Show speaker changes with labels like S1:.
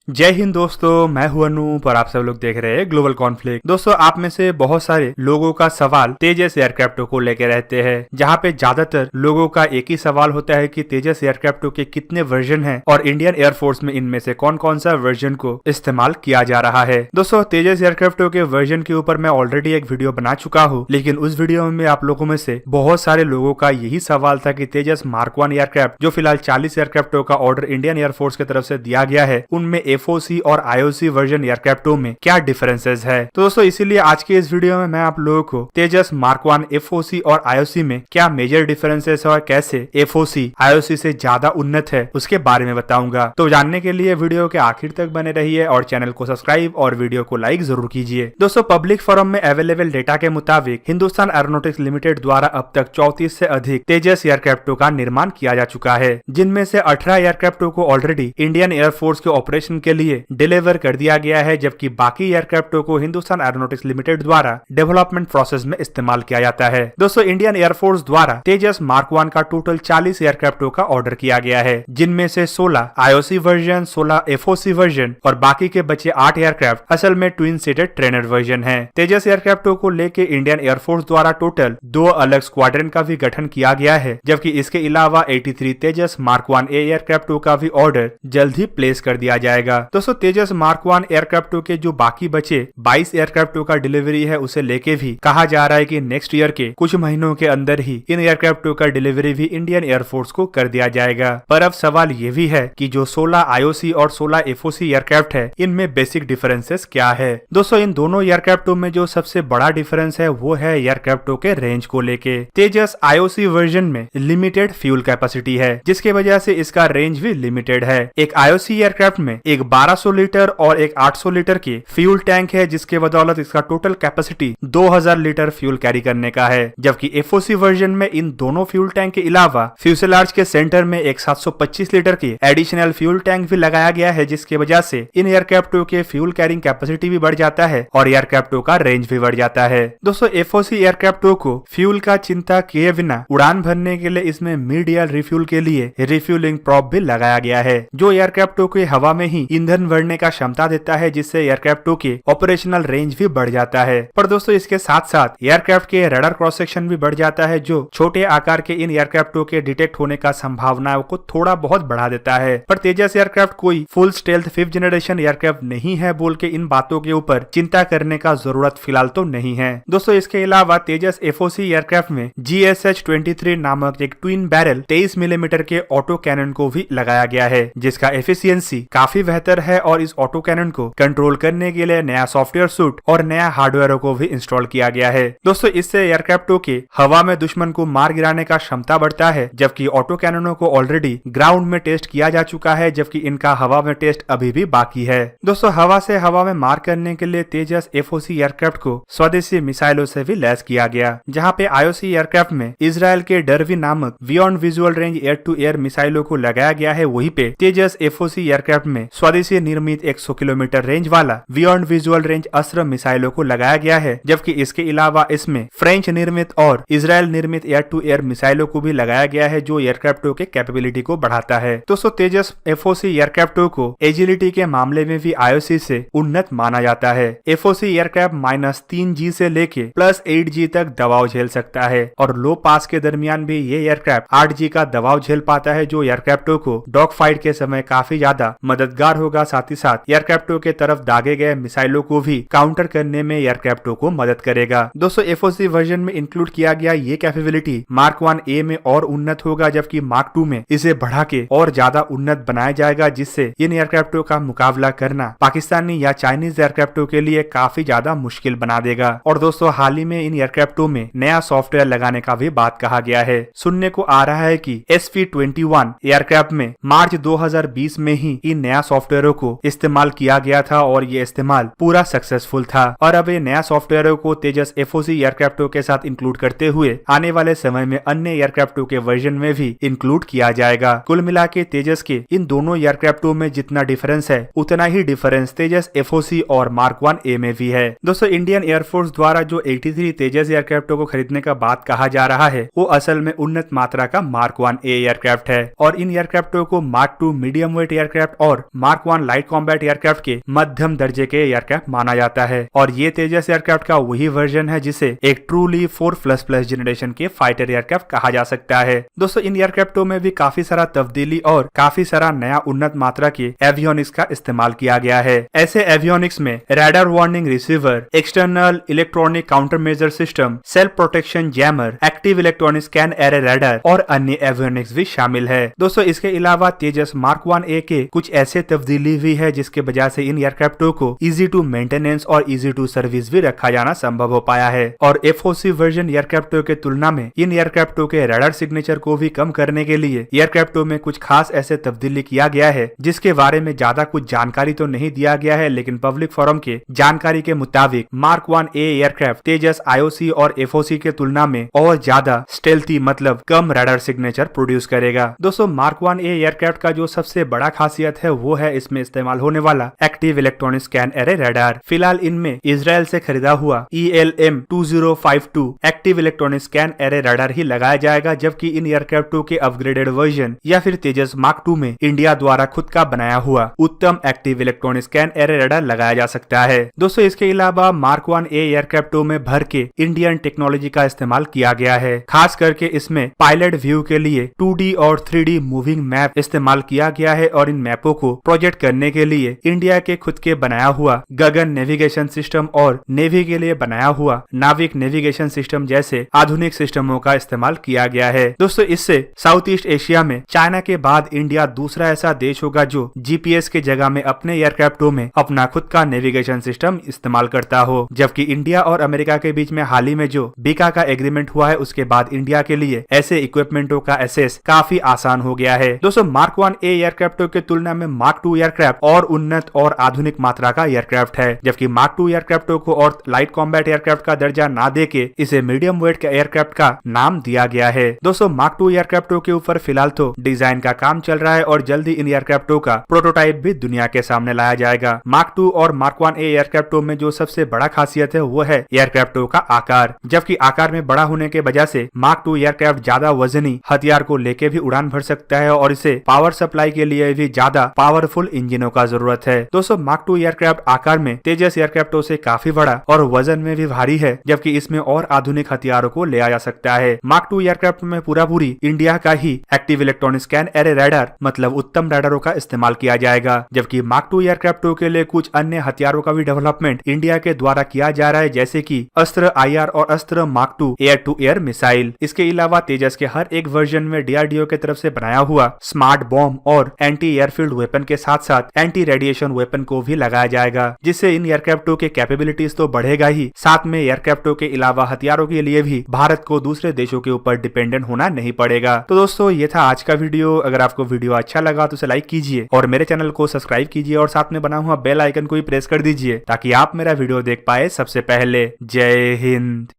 S1: जय हिंद दोस्तों, मैं हूं अनूप और आप सब लोग देख रहे हैं ग्लोबल कॉन्फ्लिक्ट। दोस्तों, आप में से बहुत सारे लोगों का सवाल तेजस एयरक्राफ्टों को लेकर रहते हैं, जहां पे ज्यादातर लोगों का एक ही सवाल होता है कि तेजस एयरक्राफ्टों के कितने वर्जन हैं और इंडियन एयरफोर्स में इनमें से कौन कौन सा वर्जन को इस्तेमाल किया जा रहा है। दोस्तों, तेजस एयरक्राफ्टों के वर्जन के ऊपर मैं ऑलरेडी एक वीडियो बना चुका हूँ, लेकिन उस वीडियो में आप लोगों में से बहुत सारे लोगों का यही सवाल था कि तेजस मार्क 1 एयरक्राफ्ट जो फिलहाल 40 एयरक्राफ्टों का ऑर्डर इंडियन एयरफोर्स की तरफ से दिया गया है, उनमें एफओसी और आईओसी वर्जन एयरक्राफ्टों में क्या डिफरेंसेस है। तो दोस्तों, इसीलिए आज के इस वीडियो में मैं आप लोगों को तेजस मार्क 1 एफओसी और आईओसी में क्या मेजर डिफरेंसेस और कैसे एफओसी आईओसी से ज्यादा उन्नत है उसके बारे में बताऊंगा। तो जानने के लिए वीडियो के आखिर तक बने रहिए और चैनल को सब्सक्राइब और वीडियो को लाइक जरूर कीजिए। दोस्तों, पब्लिक फोरम में अवेलेबल डेटा के मुताबिक हिंदुस्तान एरोनॉटिक्स लिमिटेड द्वारा अब तक 34 से अधिक तेजस एयरक्राफ्टों का निर्माण किया जा चुका है, जिनमें से 18 एयरक्राफ्टों को ऑलरेडी इंडियन एयरफोर्स के ऑपरेशन के लिए डिलीवर कर दिया गया है, जबकि बाकी एयरक्राफ्टों को हिंदुस्तान एरोनॉटिक्स लिमिटेड द्वारा डेवलपमेंट प्रोसेस में इस्तेमाल किया जाता है। दोस्तों, इंडियन एयरफोर्स द्वारा तेजस मार्क 1 का टोटल 40 एयरक्राफ्टों का ऑर्डर किया गया है, जिनमें से 16 आईओसी वर्जन, 16 एफओसी वर्जन और बाकी के बचे 8 एयरक्राफ्ट असल में ट्विन सीटेड ट्रेनर वर्जन है। तेजस एयरक्राफ्टों को लेके इंडियन एयरफोर्स द्वारा टोटल 2 अलग स्क्वाड्रन का भी गठन किया गया है, जबकि इसके अलावा 83 तेजस मार्क 1 एयरक्राफ्टों का भी ऑर्डर जल्द ही प्लेस कर दिया जाएगा। दोस्तों, तेजस मार्क 1 एयरक्राफ्टों के जो बाकी बचे 22 एयरक्राफ्टों का डिलीवरी है, उसे लेके भी कहा जा रहा है कि नेक्स्ट ईयर के कुछ महीनों के अंदर ही इन एयरक्राफ्टों का डिलीवरी भी इंडियन एयरफोर्स को कर दिया जाएगा। पर अब सवाल ये भी है कि जो 16 आईओसी और 16 एफओसी एयरक्राफ्ट है, इनमें बेसिक डिफरेंसेस क्या है। दोस्तों, इन दोनों एयरक्राफ्टों में जो सबसे बड़ा डिफरेंस है वो है एयरक्राफ्टों के रेंज को लेके। तेजस आईओसी वर्जन में लिमिटेड फ्यूल कैपेसिटी है, जिसके वजह से इसका रेंज भी लिमिटेड है। एक आईओसी एयरक्राफ्ट में एक 1200 लीटर और एक 800 लीटर के फ्यूल टैंक है, जिसके बदौलत इसका total capacity 2000 litre fuel carry करने का है, जबकि एफओसी वर्जन में इन दोनों फ्यूल टैंक के अलावा फ्यूसेलाज के सेंटर में एक 725 लीटर की एडिशनल फ्यूल टैंक भी लगाया गया है, जिसके वजह से इन एयरक्राफ्टों के फ्यूल कैरिंग कैपेसिटी भी बढ़ जाता है और एयरक्राफ्टों का रेंज भी बढ़ जाता है। दोस्तों, एफओसी एयरक्राफ्टों को फ्यूल का चिंता किए बिना उड़ान भरने के लिए इसमें मिड एयर रिफ्यूल के लिए रिफ्यूलिंग प्रॉप भी लगाया गया है, जो एयरक्राफ्टों के हवा में ही ईंधन भरने का क्षमता देता है, जिससे एयरक्राफ्टों के ऑपरेशनल रेंज भी बढ़ जाता है। पर दोस्तों, इसके साथ साथ एयरक्राफ्ट के रडार क्रॉस सेक्शन भी बढ़ जाता है, जो छोटे आकार के इन एयरक्राफ्टों के डिटेक्ट होने का संभावनाओं को थोड़ा बहुत बढ़ा देता है। पर तेजस एयरक्राफ्ट कोई full stealth 5th generation aircraft नहीं है बोल के इन बातों के ऊपर चिंता करने का जरूरत फिलहाल तो नहीं है। दोस्तों, इसके अलावा तेजस एफओसी एयरक्राफ्ट में GSH-23 नामक एक ट्विन बैरल 23 मिलीमीटर के ऑटो कैनन को भी लगाया गया है, जिसका एफिशिएंसी काफी बेहतर है और इस ऑटो कैनन को कंट्रोल करने के लिए नया सॉफ्टवेयर सूट और नया हार्डवेयर को भी इंस्टॉल किया गया है। दोस्तों, इससे एयरक्राफ्टों के हवा में दुश्मन को मार गिराने का क्षमता बढ़ता है, जबकि ऑटो कैननों को ऑलरेडी ग्राउंड में टेस्ट किया जा चुका है, जबकि इनका हवा में टेस्ट अभी भी बाकी है। दोस्तों, हवा से हवा में मार करने के लिए तेजस एफओसी एयरक्राफ्ट को स्वदेशी मिसाइलों से भी लैस किया गया, जहाँ पे आईओसी एयरक्राफ्ट में इजराइल के डरवी नामक beyond visual range air to air मिसाइलों को लगाया गया है, वहीं पे तेजस एफओसी एयरक्राफ्ट में स्वदेशी निर्मित 100 किलोमीटर रेंज वाला बियॉन्ड विजुअल रेंज अस्त्र मिसाइलों को लगाया गया है, जबकि इसके अलावा इसमें फ्रेंच निर्मित और इजराइल निर्मित एयर टू एयर मिसाइलों को भी लगाया गया है, जो एयरक्राफ्टों के कैपेबिलिटी को बढ़ाता है। दोस्तों, तेजस एफओसी एयरक्राफ्टों को एजिलिटी के मामले में भी आईओसी से उन्नत माना जाता है। एफओसी एयरक्राफ्ट -3G से लेके +8G तक दबाव झेल सकता है और लो पास के दरमियान भी ये एयरक्राफ्ट 8G का दबाव झेल पाता है, जो एयरक्राफ्टों को डॉग फाइट के समय काफी ज्यादा मददगार होगा। साथ ही साथ एयरक्राफ्टों के तरफ दागे गए मिसाइलों को भी काउंटर करने में एयरक्राफ्टों को मदद करेगा। दोस्तों, एफओसी वर्जन में इंक्लूड किया गया ये कैपेबिलिटी मार्क 1A में और उन्नत होगा, जबकि मार्क 2 में इसे बढ़ा के और ज्यादा उन्नत बनाया जाएगा, जिससे इन एयरक्राफ्टों का मुकाबला करना पाकिस्तानी या चाइनीज एयरक्राफ्टों के लिए काफी ज्यादा मुश्किल बना देगा। और दोस्तों, हाल ही में इन एयरक्राफ्टों में नया सॉफ्टवेयर लगाने का भी बात कहा गया है। सुनने को आ रहा है कि SV-21 एयरक्राफ्ट में मार्च 2020 में ही इन नया सॉफ्टवेयरों को इस्तेमाल किया गया था और ये इस्तेमाल पूरा सक्सेसफुल था, और अब ये नया सॉफ्टवेयरों को तेजस एफओसी एयरक्राफ्टों के साथ इंक्लूड करते हुए आने वाले समय में अन्य एयरक्राफ्टों के वर्जन में भी इंक्लूड किया जाएगा। कुल मिला के तेजस के इन दोनों एयरक्राफ्टों में जितना डिफरेंस है, उतना ही डिफरेंस तेजस एफओसी और मार्क 1A में भी है। दोस्तों, इंडियन एयरफोर्स द्वारा जो 83 तेजस एयरक्राफ्टों को खरीदने का बात कहा जा रहा है, वो असल में उन्नत मात्रा का मार्क 1A एयरक्राफ्ट है, और इन एयरक्राफ्टों को मार्क 2 मीडियम वेट एयरक्राफ्ट और mark mark 1 light combat aircraft के मध्यम दर्जे के एयरक्राफ्ट माना जाता है और ये तेजस एयरक्राफ्ट का वही वर्जन है जिसे एक ट्रूली 4++ जनरेशन के फाइटर एयरक्राफ्ट कहा जा सकता है। दोस्तों इन एयरक्राफ्टों में भी काफी सारा तब्दीली और काफी सारा नया उन्नत मात्रा के एवियोनिक्स का इस्तेमाल किया गया है। ऐसे एवियोनिक्स में radar warning receiver, external electronic counter measure system, self protection jammer, active electronic scan array radar और अन्य एवियोनिक्स भी शामिल है। दोस्तों इसके अलावा तेजस मार्क 1A के कुछ ऐसे तब्दीली भी है जिसके वजह से इन एयरक्राफ्टों को इजी टू मेंटेनेंस और इजी टू सर्विस भी रखा जाना संभव हो पाया है और FOC वर्जन एयरक्राफ्टों के तुलना में इन एयरक्राफ्टों के रडार सिग्नेचर को भी कम करने के लिए एयरक्राफ्टों में कुछ खास ऐसे तब्दीली किया गया है जिसके बारे में ज्यादा कुछ जानकारी तो नहीं दिया गया है, लेकिन पब्लिक फोरम के जानकारी के मुताबिक मार्क 1A एयरक्राफ्ट तेजस IOC और FOC के तुलना में और ज्यादा स्टेल्थी मतलब कम रडार सिग्नेचर प्रोड्यूस करेगा। दोस्तों मार्क 1A एयरक्राफ्ट का जो सबसे बड़ा खासियत है वो है इसमें इस्तेमाल होने वाला active electronic scan array radar. फिलहाल इनमें इजराइल से खरीदा हुआ ELM 2052 active electronic scan array radar ही लगाया जाएगा, जबकि इन एयरक्राफ्टों के अपग्रेडेड वर्जन या फिर तेजस मार्क 2 में इंडिया द्वारा खुद का बनाया हुआ उत्तम active electronic scan array radar लगाया जा सकता है। दोस्तों इसके अलावा मार्क 1A एयरक्राफ्टों में भर के इंडियन टेक्नोलॉजी का इस्तेमाल किया गया है। खास करके इसमें पायलट व्यू के लिए 2D और 3D मूविंग मैप इस्तेमाल किया गया है और इन मैपों को प्रोजेक्ट करने के लिए इंडिया के खुद के बनाया हुआ गगन नेविगेशन सिस्टम और नेवी के लिए बनाया हुआ नाविक नेविगेशन सिस्टम जैसे आधुनिक सिस्टमों का इस्तेमाल किया गया है। दोस्तों इससे साउथ ईस्ट एशिया में चाइना के बाद इंडिया दूसरा ऐसा देश होगा जो GPS के जगह में अपने एयरक्राफ्टों में अपना खुद का नेविगेशन सिस्टम इस्तेमाल करता हो, जबकि इंडिया और अमेरिका के बीच में हाल ही में जो बीका का एग्रीमेंट हुआ है उसके बाद इंडिया के लिए ऐसे इक्विपमेंटों का एक्सेस काफी आसान हो गया है। दोस्तों मार्क 1A एयरक्राफ्टों के तुलना में मार्क 2 एयरक्राफ्ट और उन्नत और आधुनिक मात्रा का एयरक्राफ्ट है, जबकि मार्क 2 एयरक्राफ्टों को और लाइट कॉम्बैट एयरक्राफ्ट का दर्जा ना देके इसे मीडियम वेट के एयरक्राफ्ट का नाम दिया गया है। दोस्तों मार्क 2 एयरक्राफ्टों के ऊपर फिलहाल तो डिजाइन का काम चल रहा है और जल्दी इन एयरक्राफ्टों का प्रोटोटाइप भी दुनिया के सामने लाया जाएगा। मार्क 2 और मार्क 1A एयरक्राफ्टों में जो सबसे बड़ा खासियत है वो है एयरक्राफ्टों का आकार, जबकि आकार में बड़ा होने के वजह से मार्क 2 एयरक्राफ्ट ज्यादा वजनी हथियार को लेके भी उड़ान भर सकता है और इसे पावर सप्लाई के लिए भी ज्यादा पावरफुल इंजनों का जरूरत है। दोस्तों मार्क 2 एयरक्राफ्ट आकार में तेजस एयरक्राफ्टों से काफी बड़ा और वजन में भी भारी है, जबकि इसमें और आधुनिक हथियारों को ले आया जा सकता है। मार्क 2 एयरक्राफ्ट में पूरी इंडिया का ही active electronic scan array radar मतलब उत्तम रडारों का इस्तेमाल किया जाएगा, जबकि मार्क 2 एयरक्राफ्टों के लिए कुछ अन्य हथियारों का भी डेवलपमेंट इंडिया के द्वारा किया जा रहा है, जैसे कि अस्त्र IR और Astra mark 2 air to air missile. इसके अलावा तेजस के हर एक वर्जन में DRDO के तरफ से बनाया हुआ स्मार्ट बॉम्ब और एंटी एयरफील्ड वेपन के साथ साथ एंटी रेडिएशन वेपन को भी लगाया जाएगा, जिससे इन एयरक्राफ्टों के कैपेबिलिटीज तो बढ़ेगा ही, साथ में एयरक्राफ्टों के अलावा हथियारों के लिए भी भारत को दूसरे देशों के ऊपर डिपेंडेंट होना नहीं पड़ेगा। तो दोस्तों ये था आज का वीडियो। अगर आपको वीडियो अच्छा लगा तो उसे लाइक कीजिए और मेरे चैनल को सब्सक्राइब कीजिए और साथ में बना हुआ बेल आइकन को भी प्रेस कर दीजिए ताकि आप मेरा वीडियो देख पाए सबसे पहले। जय हिंद।